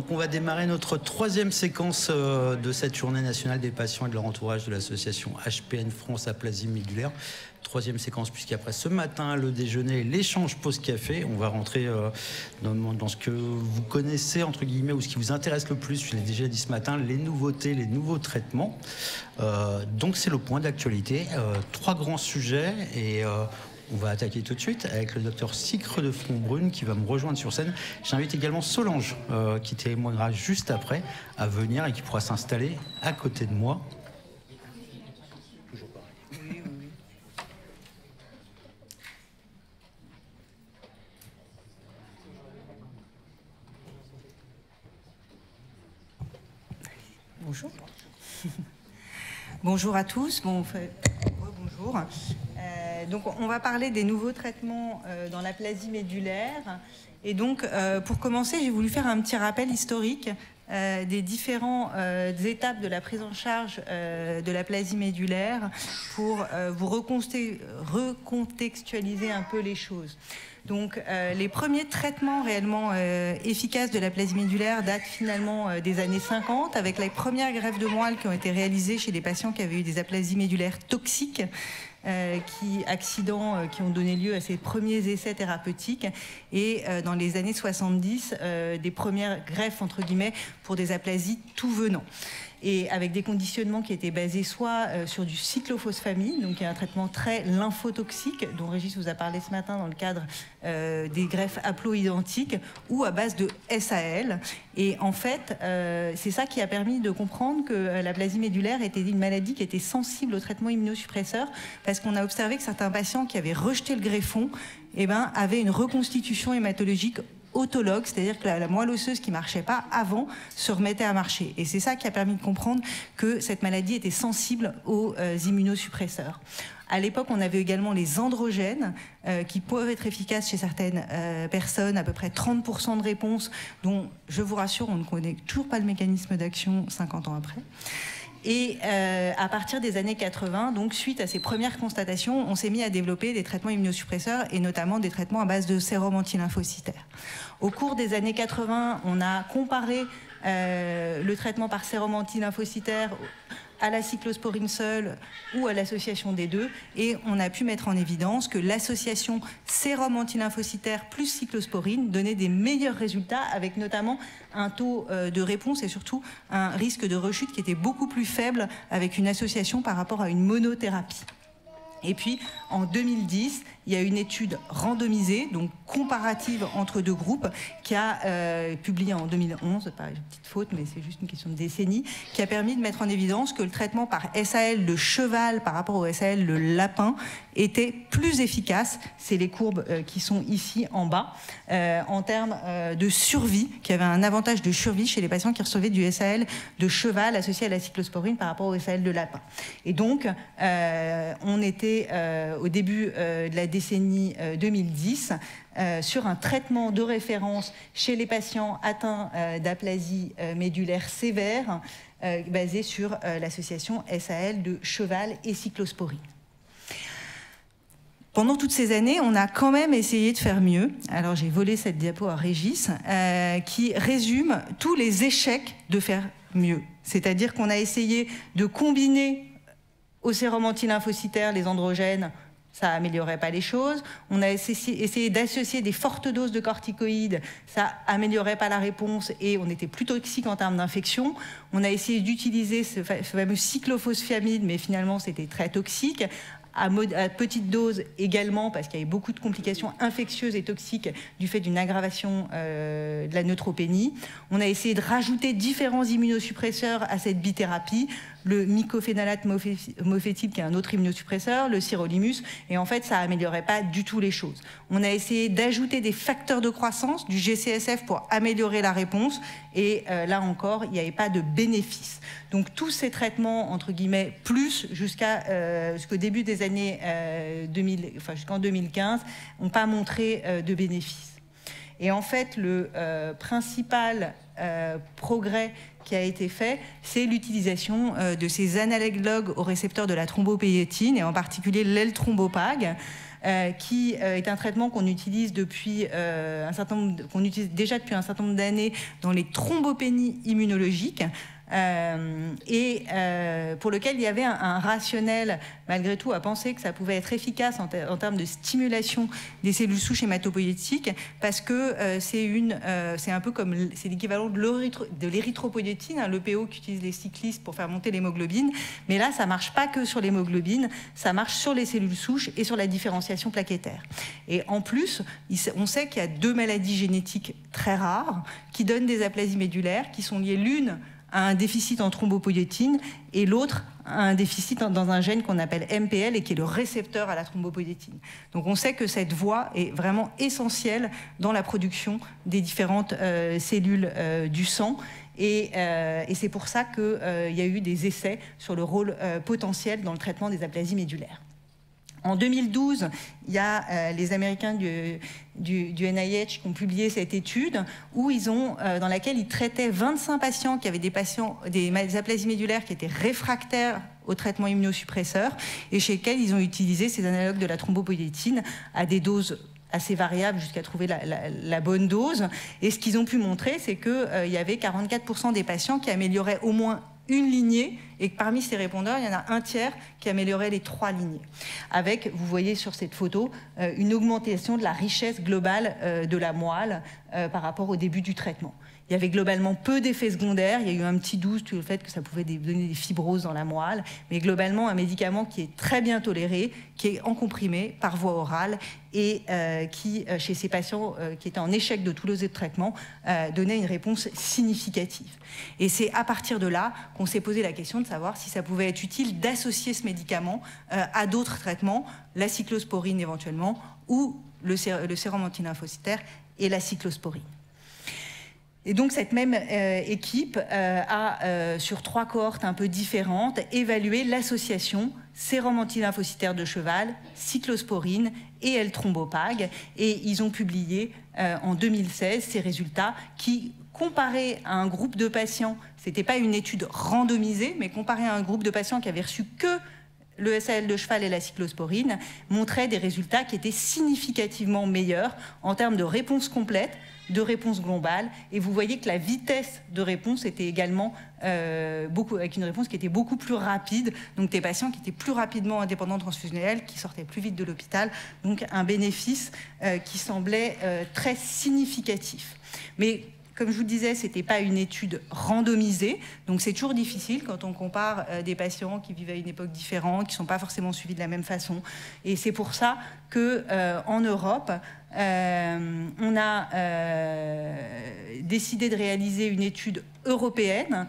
Donc on va démarrer notre troisième séquence de cette journée nationale des patients et de leur entourage de l'association HPN France Aplasie Médulaire. Troisième séquence, puisqu'après ce matin, le déjeuner, l'échange pause-café, on va rentrer dans ce que vous connaissez, entre guillemets, ou ce qui vous intéresse le plus, je l'ai déjà dit ce matin, les nouveautés, les nouveaux traitements. Donc c'est le point d'actualité. Trois grands sujets et... on va attaquer tout de suite avec le docteur Sicre de Frontbrune qui va me rejoindre sur scène. J'invite également Solange, qui témoignera juste après, à venir et qui pourra s'installer à côté de moi. Toujours pareil. Oui. Bonjour. Bonjour à tous. Bonjour. Donc, on va parler des nouveaux traitements dans l'aplasie médulaire. Et donc, pour commencer, j'ai voulu faire un petit rappel historique des différentes étapes de la prise en charge de l'aplasie médulaire pour vous recontextualiser un peu les choses. Donc, les premiers traitements réellement efficaces de l'aplasie médulaire datent finalement des années 50, avec les premières greffes de moelle qui ont été réalisées chez des patients qui avaient eu des aplasies médulaires toxiques, accidents qui ont donné lieu à ces premiers essais thérapeutiques, et dans les années 70, des premières greffes, entre guillemets, pour des aplasies tout venant. Et avec des conditionnements qui étaient basés soit sur du cyclophosphamide, donc qui est un traitement très lymphotoxique, dont Régis vous a parlé ce matin dans le cadre des greffes haploïdentiques, ou à base de SAL. Et en fait, c'est ça qui a permis de comprendre que l'aplasie médulaire était une maladie qui était sensible au traitement immunosuppresseur, parce qu'on a observé que certains patients qui avaient rejeté le greffon avaient une reconstitution hématologique autologue, c'est-à-dire que la moelle osseuse qui ne marchait pas avant se remettait à marcher. Et c'est ça qui a permis de comprendre que cette maladie était sensible aux immunosuppresseurs. À l'époque, on avait également les androgènes qui peuvent être efficaces chez certaines personnes, à peu près 30% de réponses, dont, je vous rassure, on ne connaît toujours pas le mécanisme d'action 50 ans après. Et à partir des années 80, donc suite à ces premières constatations, on s'est mis à développer des traitements immunosuppresseurs et notamment des traitements à base de sérum antilymphocytaire. Au cours des années 80, on a comparé le traitement par sérum antilymphocytaire à la cyclosporine seule ou à l'association des deux, et on a pu mettre en évidence que l'association sérum antilymphocytaire plus cyclosporine donnait des meilleurs résultats, avec notamment un taux de réponse et surtout un risque de rechute qui était beaucoup plus faible avec une association par rapport à une monothérapie. Et puis, en 2010, il y a une étude randomisée, donc comparative entre deux groupes, qui a publié en 2011, pas une petite faute, mais c'est juste une question de décennie, qui a permis de mettre en évidence que le traitement par SAL de cheval par rapport au SAL de lapin était plus efficace, c'est les courbes qui sont ici en bas, en termes de survie, qui avait un avantage de survie chez les patients qui recevaient du SAL de cheval associé à la cyclosporine par rapport au SAL de lapin. Et donc, on était au début de la décennie 2010 sur un traitement de référence chez les patients atteints d'aplasie médulaire sévère basé sur l'association SAL de cheval et cyclosporine. Pendant toutes ces années, on a quand même essayé de faire mieux. Alors j'ai volé cette diapo à Régis, qui résume tous les échecs de faire mieux. C'est-à-dire qu'on a essayé de combiner au sérum antilymphocytaire les androgènes, ça n'améliorait pas les choses. On a essayé d'associer des fortes doses de corticoïdes, ça n'améliorait pas la réponse et on était plus toxique en termes d'infection. On a essayé d'utiliser ce fameux cyclophosphamide, mais finalement c'était très toxique. À petite dose également, parce qu'il y avait beaucoup de complications infectieuses et toxiques du fait d'une aggravation de la neutropénie. On a essayé de rajouter différents immunosuppresseurs à cette bithérapie, le mycophénolate mofetil, qui est un autre immunosuppresseur, le sirolimus, et en fait, ça n'améliorait pas du tout les choses. On a essayé d'ajouter des facteurs de croissance, du GCSF, pour améliorer la réponse, et là encore, il n'y avait pas de bénéfice. Donc tous ces traitements, entre guillemets, plus jusqu'au début des années 2000, enfin jusqu'en 2015, n'ont pas montré de bénéfice. Et en fait, le principal progrès qui a été fait, c'est l'utilisation de ces analogues au récepteur de la thrombopétine, et en particulier l'L-thrombopag, qui est un traitement qu'on utilise depuis qu'on utilise déjà depuis un certain nombre d'années dans les thrombopénies immunologiques. Pour lequel il y avait un rationnel, malgré tout, à penser que ça pouvait être efficace en termes de stimulation des cellules souches hématopoïétiques, parce que c'est un peu comme c'est l'équivalent de l'érythropoïétine, hein, l'EPO qu'utilisent les cyclistes pour faire monter l'hémoglobine. Mais là, ça ne marche pas que sur l'hémoglobine, ça marche sur les cellules souches et sur la différenciation plaquettaire. Et en plus, on sait qu'il y a 2 maladies génétiques très rares qui donnent des aplasies médulaires, qui sont liées l'une à un déficit en thrombopoïétine et l'autre à un déficit dans un gène qu'on appelle MPL et qui est le récepteur à la thrombopoïétine. Donc on sait que cette voie est vraiment essentielle dans la production des différentes cellules du sang et c'est pour ça qu'il y a eu des essais sur le rôle potentiel dans le traitement des aplasies médulaires. En 2012, il y a les Américains du NIH qui ont publié cette étude dans laquelle ils traitaient 25 patients qui avaient des aplasies médulaires qui étaient réfractaires au traitement immunosuppresseur et chez lesquels ils ont utilisé ces analogues de la thrombopoïétine à des doses assez variables jusqu'à trouver la bonne dose. Et ce qu'ils ont pu montrer, c'est qu'il y avait 44% des patients qui amélioraient au moins une lignée, et que parmi ces répondeurs, il y en a un tiers qui améliorait les 3 lignées. Avec, vous voyez sur cette photo, une augmentation de la richesse globale de la moelle par rapport au début du traitement. Il y avait globalement peu d'effets secondaires. Il y a eu un petit doute sur le fait que ça pouvait donner des fibroses dans la moelle, mais globalement un médicament qui est très bien toléré, qui est en comprimé par voie orale et qui, chez ces patients qui étaient en échec de tous les autres traitements, donnait une réponse significative. Et c'est à partir de là qu'on s'est posé la question de savoir si ça pouvait être utile d'associer ce médicament à d'autres traitements, la cyclosporine éventuellement, ou le sérum antilymphocytaire et la cyclosporine. Et donc cette même équipe a, sur 3 cohortes un peu différentes, évalué l'association sérum antilymphocytaire de cheval, cyclosporine et L-thrombopag. Et ils ont publié en 2016 ces résultats qui, comparés à un groupe de patients, ce n'était pas une étude randomisée, mais comparé à un groupe de patients qui avaient reçu que le SAL de cheval et la cyclosporine, montraient des résultats qui étaient significativement meilleurs en termes de réponse complète, de réponse globale, et vous voyez que la vitesse de réponse était également avec une réponse qui était beaucoup plus rapide, donc des patients qui étaient plus rapidement indépendants transfusionnels, qui sortaient plus vite de l'hôpital, donc un bénéfice qui semblait très significatif. Mais comme je vous le disais, ce n'était pas une étude randomisée, donc c'est toujours difficile quand on compare des patients qui vivent à une époque différente, qui ne sont pas forcément suivis de la même façon. Et c'est pour ça qu'en Europe, on a décidé de réaliser une étude européenne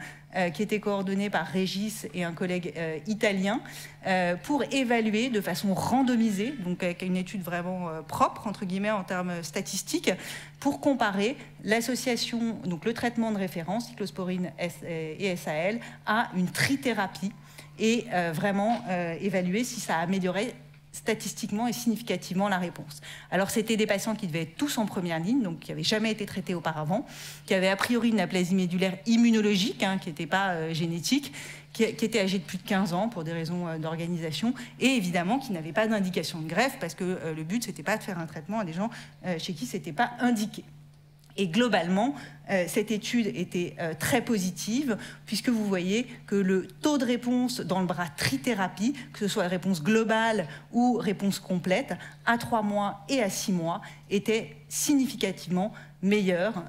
qui était coordonnée par Régis et un collègue italien pour évaluer de façon randomisée, donc avec une étude vraiment propre, entre guillemets, en termes statistiques, pour comparer l'association, donc le traitement de référence, cyclosporine et SAL, à une trithérapie et vraiment évaluer si ça améliorait statistiquement et significativement la réponse. Alors c'était des patients qui devaient être tous en première ligne, donc qui n'avaient jamais été traités auparavant, qui avaient a priori une aplasie médulaire immunologique, hein, qui n'était pas génétique, qui étaient âgés de plus de 15 ans pour des raisons d'organisation, et évidemment qui n'avaient pas d'indication de greffe, parce que le but, c'était pas de faire un traitement à des gens chez qui c'était pas indiqué. Et globalement, cette étude était très positive, puisque vous voyez que le taux de réponse dans le bras trithérapie, que ce soit réponse globale ou réponse complète, à 3 mois et à 6 mois, était significativement meilleur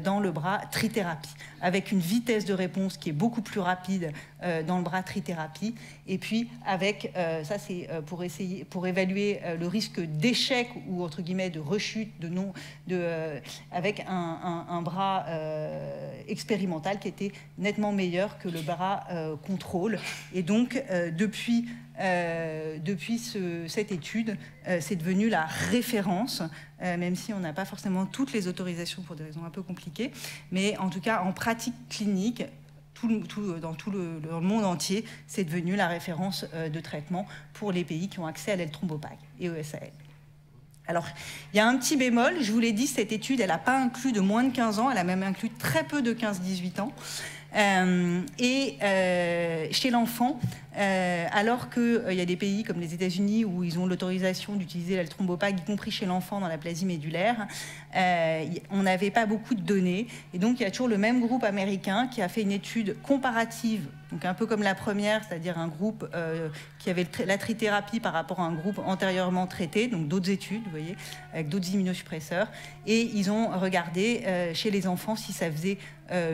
dans le bras trithérapie, avec une vitesse de réponse qui est beaucoup plus rapide dans le bras trithérapie, et puis avec, ça c'est pour évaluer le risque d'échec ou entre guillemets de rechute, avec un bras expérimental qui était nettement meilleur que le bras contrôle. Et donc depuis cette étude, c'est devenu la référence, même si on n'a pas forcément toutes les autorisations pour des raisons un peu compliquées, mais en tout cas en pratique clinique, dans le monde entier, c'est devenu la référence de traitement pour les pays qui ont accès à L-thrombopag et au SAL. Alors, il y a un petit bémol, je vous l'ai dit, cette étude, elle n'a pas inclus de moins de 15 ans, elle a même inclus très peu de 15-18 ans. Chez l'enfant, alors qu'il y a des pays comme les États-Unis où ils ont l'autorisation d'utiliser l'L-thrombopag, y compris chez l'enfant dans l'aplasie médulaire, on n'avait pas beaucoup de données. Et donc, il y a toujours le même groupe américain qui a fait une étude comparative, donc un peu comme la première, c'est-à-dire un groupe qui avait la trithérapie par rapport à un groupe antérieurement traité, donc d'autres études, vous voyez, avec d'autres immunosuppresseurs. Et ils ont regardé chez les enfants si ça faisait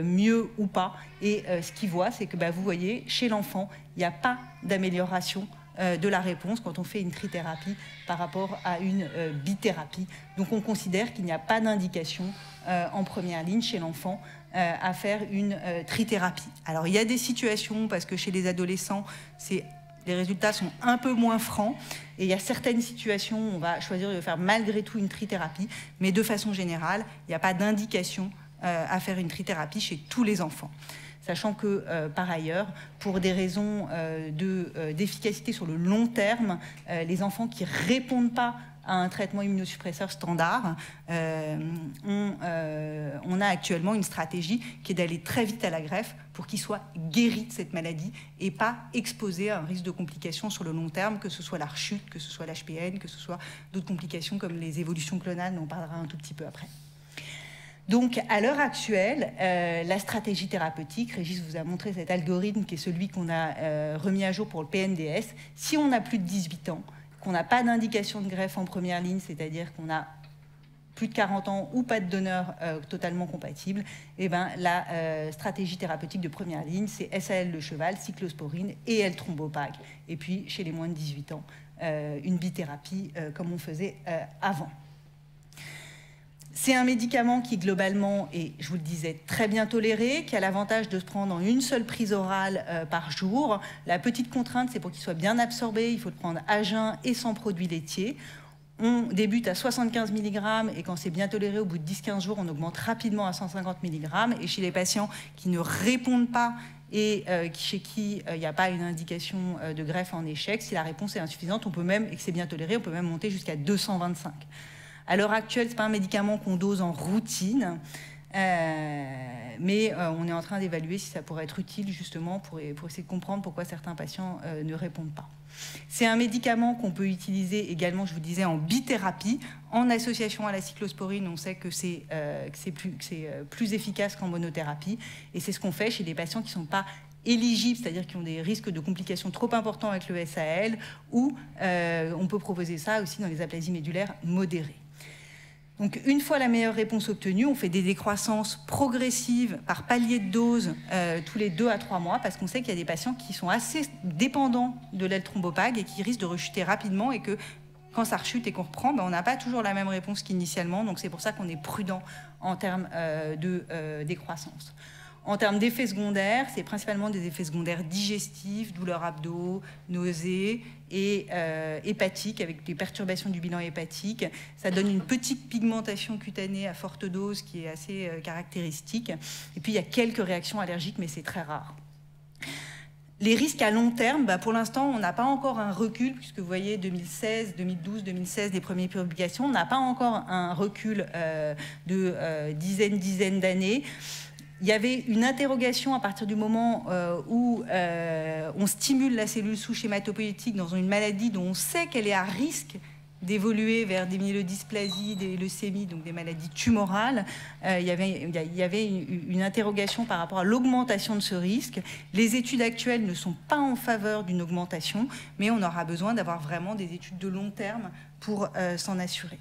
mieux ou pas. Et ce qu'ils voient, c'est que vous voyez, chez l'enfant, il n'y a pas d'amélioration de la réponse quand on fait une trithérapie par rapport à une bithérapie. Donc on considère qu'il n'y a pas d'indication en première ligne chez l'enfant à faire une trithérapie. Alors il y a des situations, parce que chez les adolescents, les résultats sont un peu moins francs, et il y a certaines situations où on va choisir de faire malgré tout une trithérapie, mais de façon générale, il n'y a pas d'indication à faire une trithérapie chez tous les enfants. Sachant que, par ailleurs, pour des raisons d'efficacité sur le long terme, les enfants qui ne répondent pas à un traitement immunosuppresseur standard, on a actuellement une stratégie qui est d'aller très vite à la greffe pour qu'ils soient guéris de cette maladie et pas exposés à un risque de complications sur le long terme, que ce soit la rechute, que ce soit l'HPN, que ce soit d'autres complications comme les évolutions clonales, dont on parlera un tout petit peu après. Donc, à l'heure actuelle, la stratégie thérapeutique, Régis vous a montré cet algorithme qui est celui qu'on a remis à jour pour le PNDS. Si on a plus de 18 ans, qu'on n'a pas d'indication de greffe en première ligne, c'est-à-dire qu'on a plus de 40 ans ou pas de donneur totalement compatible, et la stratégie thérapeutique de première ligne, c'est SAL le cheval, cyclosporine et L-thrombopag. Et puis, chez les moins de 18 ans, une bithérapie comme on faisait avant. C'est un médicament qui, globalement, est, je vous le disais, très bien toléré, qui a l'avantage de se prendre en une seule prise orale par jour. La petite contrainte, c'est pour qu'il soit bien absorbé, il faut le prendre à jeun et sans produits laitiers. On débute à 75 mg et quand c'est bien toléré, au bout de 10-15 jours, on augmente rapidement à 150 mg. Et chez les patients qui ne répondent pas et chez qui il n'y a pas une indication de greffe en échec, si la réponse est insuffisante, on peut même, et que c'est bien toléré, on peut même monter jusqu'à 225. À l'heure actuelle, ce n'est pas un médicament qu'on dose en routine, mais on est en train d'évaluer si ça pourrait être utile justement pour essayer de comprendre pourquoi certains patients ne répondent pas. C'est un médicament qu'on peut utiliser également, je vous disais, en bithérapie, en association à la cyclosporine. On sait que c'est plus efficace qu'en monothérapie, et c'est ce qu'on fait chez des patients qui ne sont pas éligibles, c'est-à-dire qui ont des risques de complications trop importants avec le SAL, ou on peut proposer ça aussi dans les aplasies médulaires modérées. Donc, une fois la meilleure réponse obtenue, on fait des décroissances progressives par palier de dose tous les 2 à 3 mois, parce qu'on sait qu'il y a des patients qui sont assez dépendants de L-thrombopag et qui risquent de rechuter rapidement, et que quand ça rechute et qu'on reprend, on n'a pas toujours la même réponse qu'initialement. Donc, c'est pour ça qu'on est prudent en termes de décroissance. En termes d'effets secondaires, c'est principalement des effets secondaires digestifs, douleurs abdos, nausées et hépatiques, avec des perturbations du bilan hépatique. Ça donne une petite pigmentation cutanée à forte dose qui est assez caractéristique. Et puis il y a quelques réactions allergiques, mais c'est très rare. Les risques à long terme, pour l'instant, on n'a pas encore un recul, puisque vous voyez 2016, 2012, 2016, des premières publications, on n'a pas encore un recul de dizaines d'années. Il y avait une interrogation à partir du moment où on stimule la cellule souche hématopoïétique dans une maladie dont on sait qu'elle est à risque d'évoluer vers des myélodysplasies, des leucémies, donc des maladies tumorales. Il y avait une interrogation par rapport à l'augmentation de ce risque. Les études actuelles ne sont pas en faveur d'une augmentation, mais on aura besoin d'avoir vraiment des études de long terme pour s'en assurer.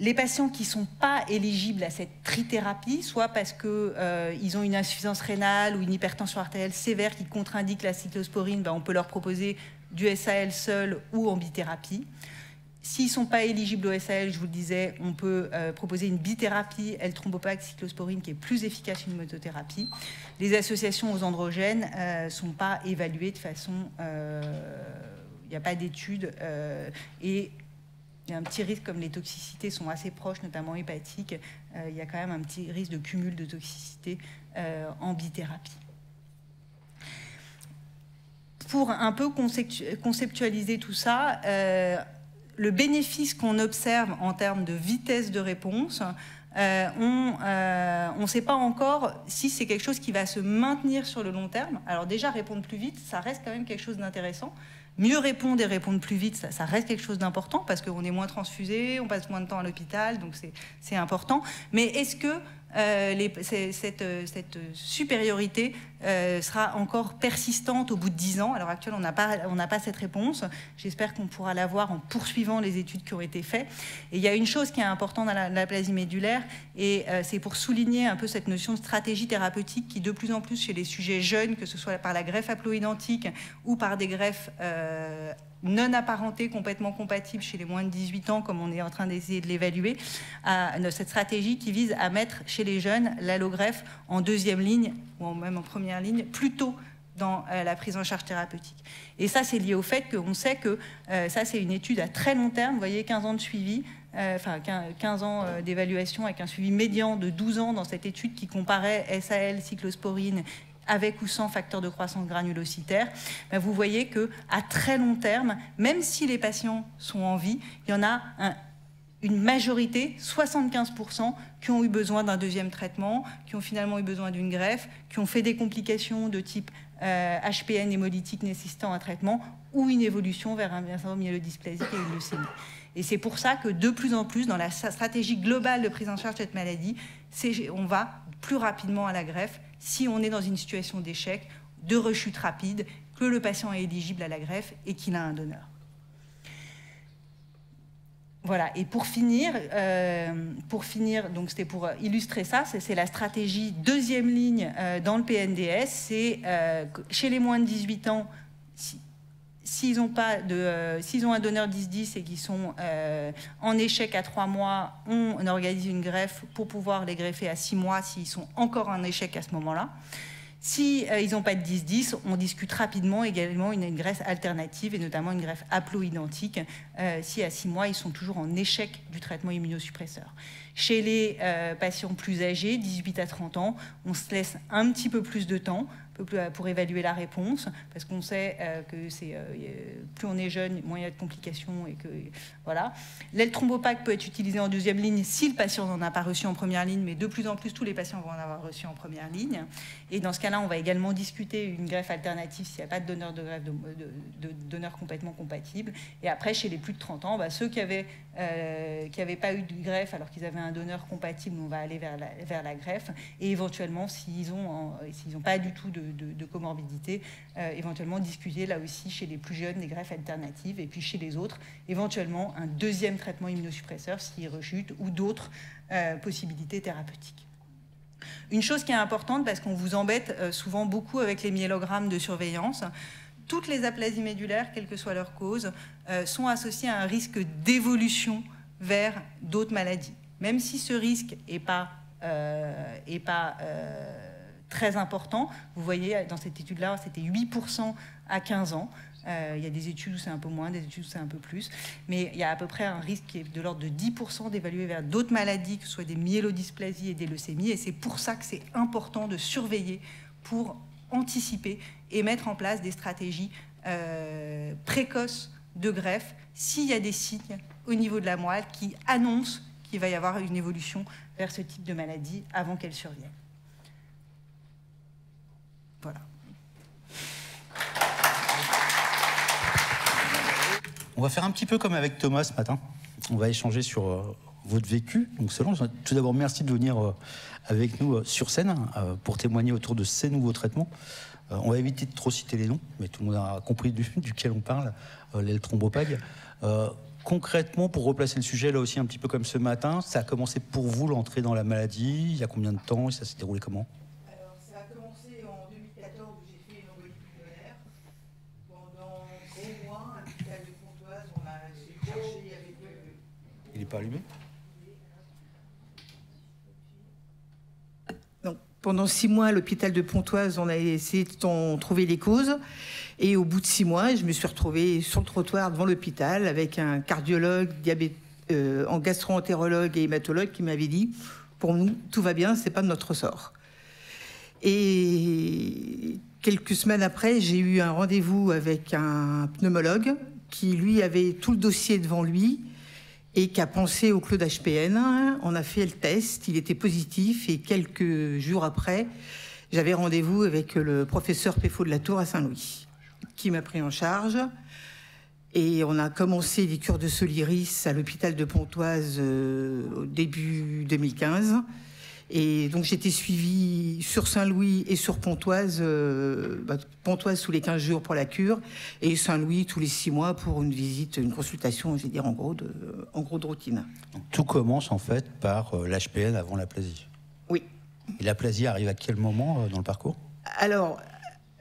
Les patients qui ne sont pas éligibles à cette trithérapie, soit parce qu'ils ont une insuffisance rénale ou une hypertension artérielle sévère qui contre-indique la cyclosporine, on peut leur proposer du SAL seul ou en bithérapie. S'ils ne sont pas éligibles au SAL, je vous le disais, on peut proposer une bithérapie L-thrombopag cyclosporine qui est plus efficace qu'une monothérapie. Les associations aux androgènes ne sont pas évaluées de façon... Il n'y a pas d'études et... Il y a un petit risque, comme les toxicités sont assez proches, notamment hépatiques, il y a quand même un petit risque de cumul de toxicité en bithérapie. Pour un peu conceptualiser tout ça, le bénéfice qu'on observe en termes de vitesse de réponse, on ne sait pas encore si c'est quelque chose qui va se maintenir sur le long terme. Alors déjà, répondre plus vite, ça reste quand même quelque chose d'intéressant. Mieux répondre et répondre plus vite, ça reste quelque chose d'important parce qu'on est moins transfusé, on passe moins de temps à l'hôpital, donc c'est important. Mais est-ce que cette supériorité sera encore persistante au bout de 10 ans? À l'heure actuelle, on n'a pas cette réponse. J'espère qu'on pourra l'avoir en poursuivant les études qui ont été faites. Et il y a une chose qui est importante dans l'aplasie médulaire, et c'est pour souligner un peu cette notion de stratégie thérapeutique qui, de plus en plus chez les sujets jeunes, que ce soit par la greffe haploïdentique ou par des greffes non apparentées, complètement compatibles chez les moins de 18 ans, comme on est en train d'essayer de l'évaluer, cette stratégie qui vise à mettre chez les jeunes l'allogreffe en deuxième ligne, ou même en première ligne, plutôt dans la prise en charge thérapeutique. Et ça, c'est lié au fait qu'on sait que ça, c'est une étude à très long terme. Vous voyez, 15 ans de suivi, 15 ans d'évaluation avec un suivi médian de 12 ans dans cette étude qui comparait SAL, cyclosporine, avec ou sans facteur de croissance granulocytaire, vous voyez qu'à très long terme, même si les patients sont en vie, il y en a une majorité, 75%, qui ont eu besoin d'un deuxième traitement, qui ont finalement eu besoin d'une greffe, qui ont fait des complications de type HPN hémolytique nécessitant un traitement ou une évolution vers un syndrome myélodysplasique et une leucémie. Et c'est pour ça que de plus en plus, dans la stratégie globale de prise en charge de cette maladie, on va plus rapidement à la greffe si on est dans une situation d'échec, de rechute rapide, que le patient est éligible à la greffe et qu'il a un donneur. Voilà, et pour finir, donc c'était pour illustrer ça, c'est la stratégie deuxième ligne dans le PNDS, c'est chez les moins de 18 ans, s'ils ont un donneur 10-10 et qu'ils sont en échec à 3 mois, on organise une greffe pour pouvoir les greffer à 6 mois s'ils sont encore en échec à ce moment-là. Si ils n'ont pas de 10-10, on discute rapidement également une greffe alternative et notamment une greffe haploïdentique si à 6 mois ils sont toujours en échec du traitement immunosuppresseur. Chez les patients plus âgés, 18 à 30 ans, on se laisse un petit peu plus de temps pour évaluer la réponse, parce qu'on sait que plus on est jeune, moins il y a de complications. Et que, voilà. L'aile thrombopacte peut être utilisée en deuxième ligne si le patient n'en a pas reçu en première ligne, mais de plus en plus, tous les patients vont en avoir reçu en première ligne. Et dans ce cas-là, on va également discuter une greffe alternative s'il n'y a pas de donneur de greffe de donneur complètement compatible. Et après, chez les plus de 30 ans, ceux qui n'avaient pas eu de greffe alors qu'ils avaient un donneur compatible, on va aller vers la greffe. Et éventuellement, s'ils n'ont pas du tout de comorbidité, éventuellement discuter là aussi chez les plus jeunes des greffes alternatives, et puis chez les autres, éventuellement un deuxième traitement immunosuppresseur s'ils rechutent, ou d'autres possibilités thérapeutiques. Une chose qui est importante, parce qu'on vous embête souvent beaucoup avec les myélogrammes de surveillance, toutes les aplasies médulaires, quelle que soit leur cause, sont associées à un risque d'évolution vers d'autres maladies. Même si ce risque n'est pas très important, vous voyez, dans cette étude-là, c'était 8% à 15 ans. Il y a des études où c'est un peu moins, des études où c'est un peu plus. Mais il y a à peu près un risque qui est de l'ordre de 10% d'évaluer vers d'autres maladies, que ce soit des myélodysplasies et des leucémies. Et c'est pour ça que c'est important de surveiller pour anticiper et mettre en place des stratégies précoces de greffe s'il y a des signes au niveau de la moelle qui annoncent qu'il va y avoir une évolution vers ce type de maladie avant qu'elle survienne. Voilà. On va faire un petit peu comme avec Thomas ce matin. On va échanger sur votre vécu. Donc Solange, tout d'abord, merci de venir avec nous sur scène pour témoigner autour de ces nouveaux traitements. On va éviter de trop citer les noms, mais tout le monde a compris duquel on parle, l'aile thrombopag. Concrètement, pour replacer le sujet, là aussi un petit peu comme ce matin, ça a commencé pour vous l'entrée dans la maladie, il y a combien de temps et ça s'est déroulé comment? Alors, ça a commencé en 2014 où j'ai fait une embolie pulmonaire. Pendant 3 mois, à l'hôpital de Pontoise, on a cherché avec... Il n'est pas allumé? Donc, pendant 6 mois, à l'hôpital de Pontoise, on a essayé de trouver les causes. Et au bout de 6 mois, je me suis retrouvée sur le trottoir devant l'hôpital avec un cardiologue, en gastro-entérologue et hématologue qui m'avait dit « Pour nous, tout va bien, c'est pas de notre sort ». Et quelques semaines après, j'ai eu un rendez-vous avec un pneumologue qui, lui, avait tout le dossier devant lui et qui a pensé au Claude HPN. On a fait le test, il était positif, et quelques jours après, j'avais rendez-vous avec le professeur Péfo de la Tour à Saint-Louis, qui m'a pris en charge. Et on a commencé les cures de Soliris à l'hôpital de Pontoise au début 2015. Et donc j'étais suivie sur Saint-Louis et sur Pontoise, Pontoise tous les 15 jours pour la cure, et Saint-Louis tous les 6 mois pour une visite, une consultation, je vais dire en gros de routine. Donc, tout commence en fait par l'HPN avant l'aplasie. Oui. Et l'aplasie arrive à quel moment dans le parcours? Alors,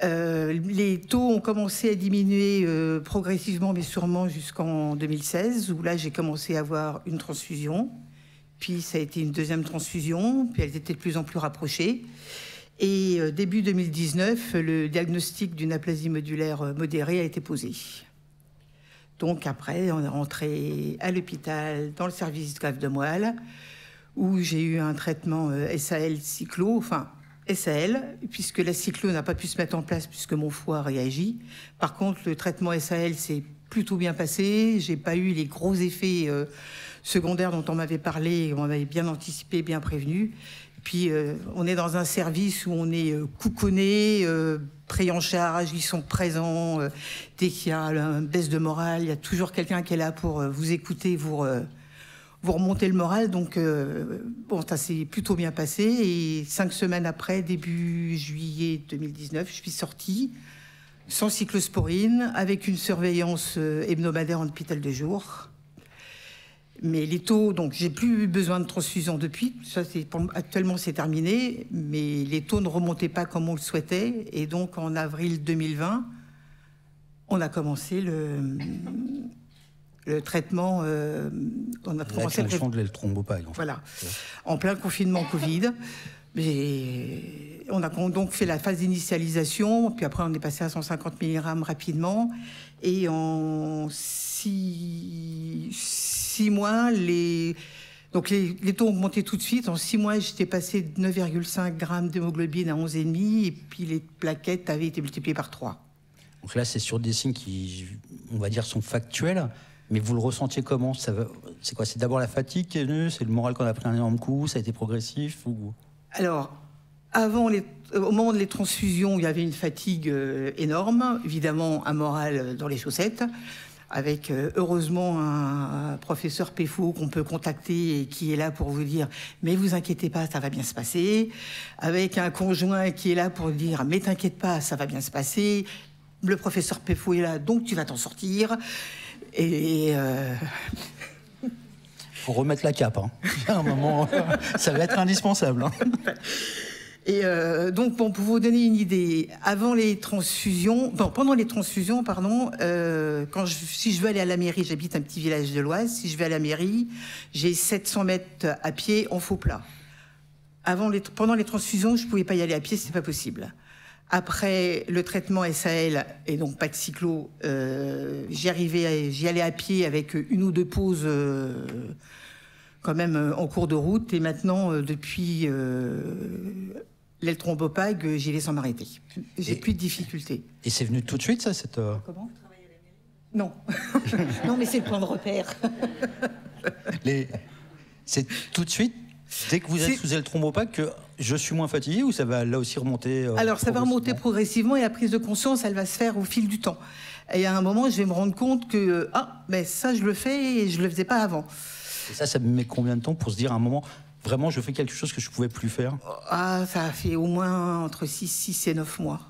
les taux ont commencé à diminuer progressivement, mais sûrement jusqu'en 2016, où là j'ai commencé à avoir une transfusion. Puis ça a été une deuxième transfusion, puis elles étaient de plus en plus rapprochées. Et début 2019, le diagnostic d'une aplasie modulaire modérée a été posé. Donc après, on est rentré à l'hôpital, dans le service de greffe de moelle, où j'ai eu un traitement SAL cyclo, enfin SAL, puisque la cyclo n'a pas pu se mettre en place puisque mon foie a réagi. Par contre, le traitement SAL s'est plutôt bien passé. J'ai pas eu les gros effets secondaires dont on m'avait parlé, on m'avait bien anticipé, bien prévenu. Puis on est dans un service où on est couconné, pris en charge, ils sont présents. Dès qu'il y a une baisse de morale, il y a toujours quelqu'un qui est là pour vous écouter, vous remonter le moral. Donc bon, ça s'est plutôt bien passé. Et 5 semaines après, début juillet 2019, je suis sortie sans cyclosporine, avec une surveillance hebdomadaire en hôpital de jour. Mais les taux, donc j'ai plus eu besoin de transfusion depuis. Ça, actuellement, c'est terminé. Mais les taux ne remontaient pas comme on le souhaitait. Et donc, en avril 2020, on a commencé le traitement. On a commencé l'injection de l'L-thrombopag. Voilà, en plein confinement Covid. Et on a donc fait la phase d'initialisation. Puis après, on est passé à 150 mg rapidement. Et en 6 mois, les taux ont augmenté tout de suite. En 6 mois, j'étais passé de 9,5 grammes d'hémoglobine à 11,5, et puis les plaquettes avaient été multipliées par 3. Donc là, c'est sur des signes qui, on va dire, sont factuels, mais vous le ressentiez comment? C'est quoi? C'est d'abord la fatigue qui est venue? C'est le moral qu'on a pris un énorme coup? Ça a été progressif ou... Alors, au moment des transfusions, il y avait une fatigue énorme, évidemment un moral dans les chaussettes, avec heureusement un professeur Péfo qu'on peut contacter et qui est là pour vous dire « mais vous inquiétez pas, ça va bien se passer », avec un conjoint qui est là pour dire « mais t'inquiète pas, ça va bien se passer », le professeur Péfo est là, donc tu vas t'en sortir, et... Faut remettre la cape, hein. À un moment, ça va être indispensable, hein. Et donc, bon, pour vous donner une idée, pendant les transfusions, si je veux aller à la mairie, j'habite un petit village de l'Oise, si je vais à la mairie, j'ai 700 mètres à pied en faux plat. Pendant les transfusions, je ne pouvais pas y aller à pied, c'est pas possible. Après le traitement SAL, et donc pas de cyclo, j'y allais à pied avec 1 ou 2 pauses quand même en cours de route. Et maintenant, depuis l'L-thrombopag, j'y vais sans m'arrêter. J'ai plus de difficultés. Et c'est venu tout de suite, ça, Comment? Non. Non, mais c'est le point de repère. C'est tout de suite, dès que vous êtes sous L-thrombopag, que je suis moins fatigué, ou ça va là aussi remonter Alors, ça va remonter progressivement, et la prise de conscience, elle va se faire au fil du temps. Et à un moment, je vais me rendre compte que mais ça, je le fais et je le faisais pas avant. Et ça me met combien de temps pour se dire à un moment, vraiment, je fais quelque chose que je pouvais plus faire? Ça a fait au moins entre 6 et 9 mois.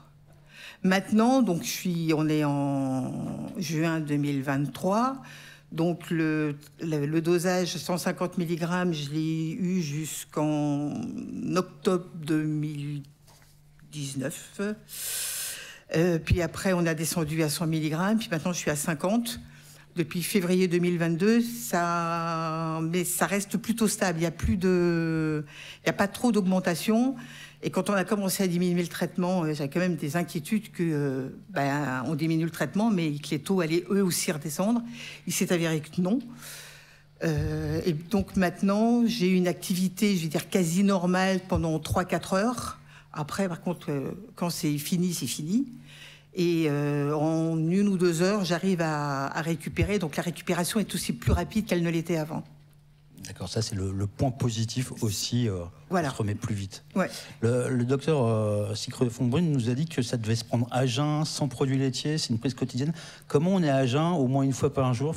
Maintenant, donc on est en juin 2023. Donc le dosage 150 mg, je l'ai eu jusqu'en octobre 2019. Puis après, on a descendu à 100 mg. Puis maintenant, je suis à 50. Depuis février 2022, mais ça reste plutôt stable. Il n'y a pas trop d'augmentation. Et quand on a commencé à diminuer le traitement, j'avais quand même des inquiétudes on diminue le traitement, mais que les taux allaient eux aussi redescendre. Il s'est avéré que non. Et donc maintenant, j'ai une activité, je vais dire, quasi normale pendant 3-4 heures. Après, par contre, quand c'est fini, c'est fini. Et en 1 ou 2 heures, j'arrive à récupérer. Donc la récupération est aussi plus rapide qu'elle ne l'était avant. D'accord, ça c'est le point positif aussi, voilà. On se remet plus vite. Ouais. Le docteur Siegfried-von-Brunn nous a dit que ça devait se prendre à jeun, sans produits laitiers, c'est une prise quotidienne. Comment on est à jeun au moins 1 fois par jour?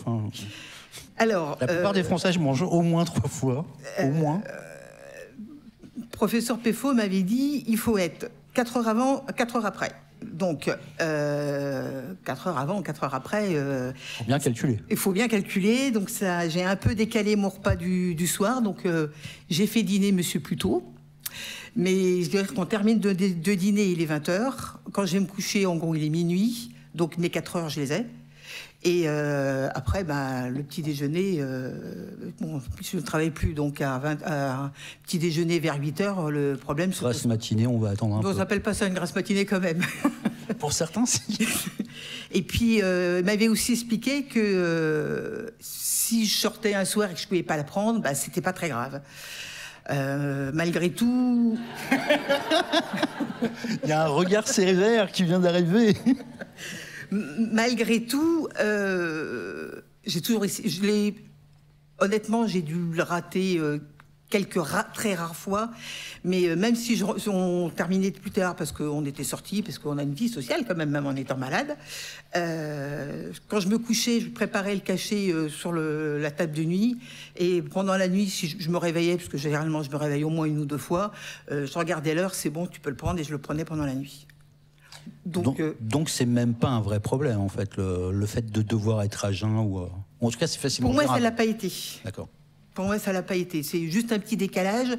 Alors, la plupart des Français mangent au moins 3 fois, au moins. Professeur Peffot m'avait dit il faut être 4 heures avant, 4 heures après. Donc, 4 heures avant, 4 heures après... faut bien calculer. Il faut bien calculer. Donc, j'ai un peu décalé mon repas du soir. Donc, j'ai fait dîner monsieur plus tôt. Mais je dirais qu'on termine de dîner, il est 20h. Quand je vais me coucher, en gros, il est minuit. Donc, mes 4 heures, je les ai. Et après, le petit déjeuner, bon, je ne travaille plus, donc à petit déjeuner vers 8h, le problème... Grasse matinée, on va attendre un peu. On n'appelle pas ça une grasse matinée quand même. Pour certains, si. Et puis, il m'avait aussi expliqué que si je sortais un soir et que je ne pouvais pas la prendre, c'était pas très grave. Malgré tout... Il y a un regard sévère qui vient d'arriver. Malgré tout, j'ai toujours essayé. Honnêtement, j'ai dû le rater quelques très rares fois. Mais même si on terminait plus tard parce qu'on était sortis, parce qu'on a une vie sociale quand même en étant malade, quand je me couchais, je préparais le cachet sur la table de nuit. Et pendant la nuit, si je me réveillais, parce que généralement je me réveille au moins 1 ou 2 fois, je regardais l'heure, c'est bon, tu peux le prendre, et je le prenais pendant la nuit. Donc c'est même pas un vrai problème en fait, le fait de devoir être à jeun ou en tout cas c'est facilement. Pour moi ça l'a pas été. D'accord. Pour moi ça l'a pas été. C'est juste un petit décalage.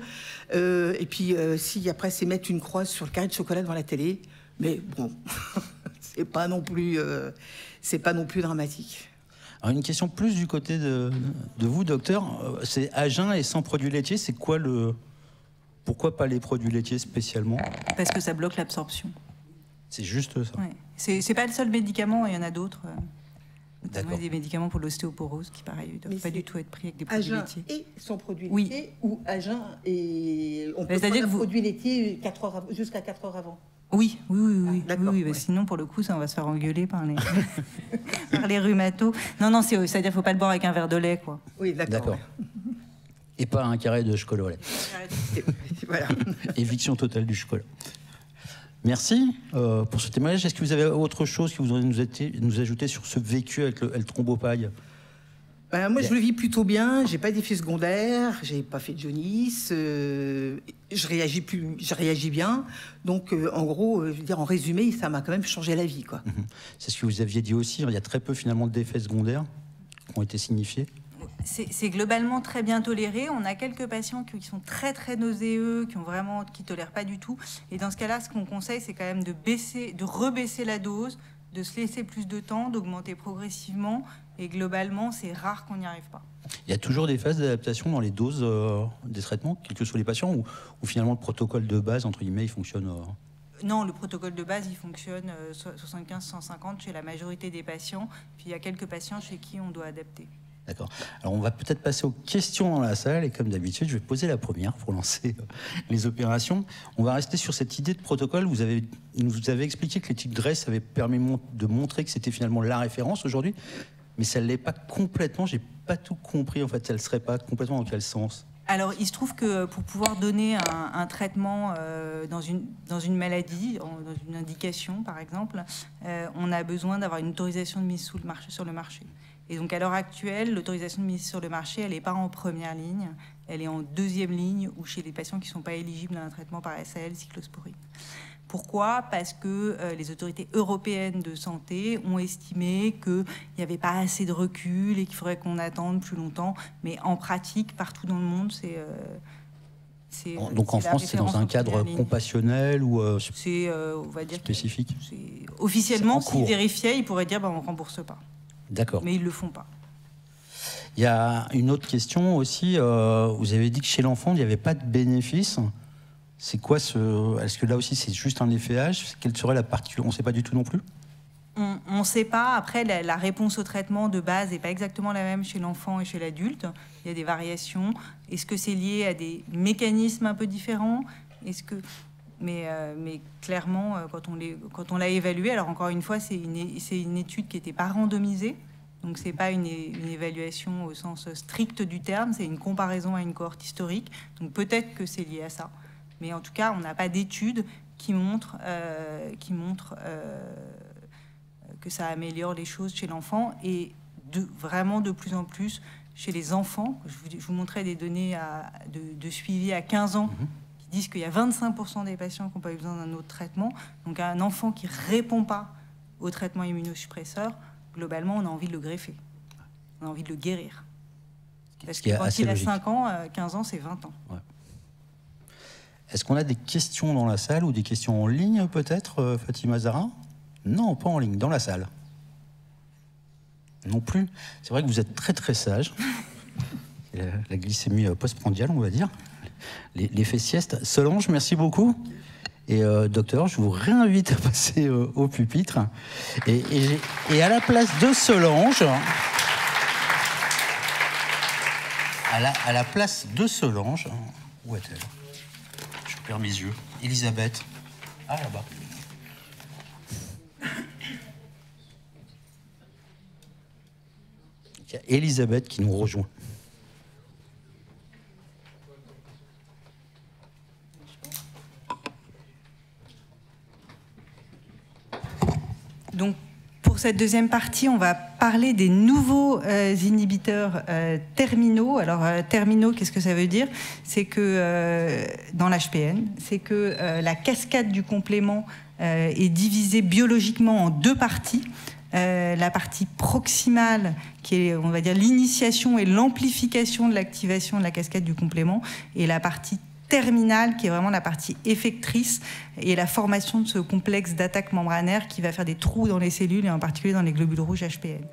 Et puis si après c'est mettre une croix sur le carré de chocolat devant la télé, mais bon, c'est pas non plus dramatique. Alors une question plus du côté de vous docteur, c'est à jeun et sans produits laitiers, c'est quoi pourquoi pas les produits laitiers spécialement? Parce que ça bloque l'absorption. C'est juste ça. Ouais. C'est pas le seul médicament, il y en a d'autres. Notamment des médicaments pour l'ostéoporose qui, pareil, ne doivent pas du tout être pris avec des produits laitiers. Et sans produits oui. laitiers, ou à jeun et on peut prendre un produit laitier jusqu'à 4 heures avant. Oui. D'accord. Oui. Sinon, pour le coup, ça, on va se faire engueuler par les rhumatos. Non, c'est-à-dire qu'il ne faut pas le boire avec un verre de lait, quoi. Oui, d'accord. Et pas un carré de chocolat au lait. Voilà. Éviction totale du chocolat. Merci pour ce témoignage. Est-ce que vous avez autre chose que vous voudriez nous ajouter sur ce vécu avec le thrombopaille? Moi, je le vis plutôt bien. J'ai pas d'effet secondaire. J'ai pas fait de jaunisse. Je réagis bien. Donc, en gros, je veux dire, en résumé, ça m'a quand même changé la vie, quoi. C'est ce que vous aviez dit aussi. Il y a très peu finalement d'effets secondaires qui ont été signifiés. C'est globalement très bien toléré. On a quelques patients qui sont très très nauséeux, qui tolèrent pas du tout. Et dans ce cas-là, ce qu'on conseille, c'est quand même de rebaisser la dose, de se laisser plus de temps, d'augmenter progressivement. Et globalement, c'est rare qu'on n'y arrive pas. Il y a toujours des phases d'adaptation dans les doses des traitements, quels que soient les patients, ou finalement le protocole de base, entre guillemets, il fonctionne Non, le protocole de base, il fonctionne 75-150 chez la majorité des patients. Puis il y a quelques patients chez qui on doit adapter. D'accord. Alors on va peut-être passer aux questions dans la salle et comme d'habitude, je vais poser la première pour lancer les opérations. On va rester sur cette idée de protocole. Vous nous avez expliqué que l'étude DRESS avait permis de montrer que c'était finalement la référence aujourd'hui, mais ça ne l'est pas complètement. J'ai pas tout compris en fait. Ça ne serait pas complètement dans quel sens? Alors, il se trouve que pour pouvoir donner un traitement dans une maladie, dans une indication par exemple, on a besoin d'avoir une autorisation de mise sur le marché. Et donc, à l'heure actuelle, l'autorisation de mise sur le marché, elle n'est pas en première ligne, elle est en deuxième ligne ou chez les patients qui ne sont pas éligibles à un traitement par SAL, cyclosporine. Pourquoi? Parce que les autorités européennes de santé ont estimé qu'il n'y avait pas assez de recul et qu'il faudrait qu'on attende plus longtemps. Mais en pratique, partout dans le monde, donc en France, c'est dans un cadre compassionnel ou on va dire spécifique? Officiellement, s'ils vérifiaient, ils pourraient dire on ne rembourse pas. D'accord. Mais ils ne le font pas. Il y a une autre question aussi. Vous avez dit que chez l'enfant, il n'y avait pas de bénéfice. C'est quoi Est-ce que là aussi, c'est juste un effet âge? Quelle serait la particularité? On ne sait pas du tout non plus. On ne sait pas. Après, la réponse au traitement de base n'est pas exactement la même chez l'enfant et chez l'adulte. Il y a des variations. Est-ce que c'est lié à des mécanismes un peu différents? Mais clairement, quand on l'a évalué, alors encore une fois, c'est une étude qui n'était pas randomisée, donc c'est pas une évaluation au sens strict du terme, c'est une comparaison à une cohorte historique, donc peut-être que c'est lié à ça. Mais en tout cas, on n'a pas d'études qui montrent que ça améliore les choses chez l'enfant, et vraiment de plus en plus chez les enfants. Je vous montrais des données de suivi à 15 ans, qui disent qu'il y a 25% des patients qui n'ont pas eu besoin d'un autre traitement. Donc un enfant qui ne répond pas au traitement immunosuppresseur, globalement, on a envie de le greffer. On a envie de le guérir. Parce que quand il a 5 ans, 15 ans, c'est 20 ans. Ouais. Est-ce qu'on a des questions dans la salle ou des questions en ligne, peut-être, Fatima Zahra? Non, pas en ligne, dans la salle. Non plus. C'est vrai que vous êtes très très sage. La glycémie postprandiale, on va dire. L'effet sieste. Solange, merci beaucoup. Et docteur, je vous réinvite à passer au pupitre. Et à la place de Solange, à la place de Solange, où est-elle? Je perds mes yeux. Elisabeth. Ah, là-bas. Il y a Elisabeth qui nous rejoint. Donc, pour cette deuxième partie, on va parler des nouveaux inhibiteurs terminaux. Alors, terminaux, qu'est-ce que ça veut dire? C'est que, dans l'HPN, c'est que la cascade du complément est divisée biologiquement en deux parties. La partie proximale, qui est, on va dire, l'initiation et l'amplification de l'activation de la cascade du complément, et la partie terminale, qui est vraiment la partie effectrice et la formation de ce complexe d'attaque membranaire qui va faire des trous dans les cellules et en particulier dans les globules rouges HPN.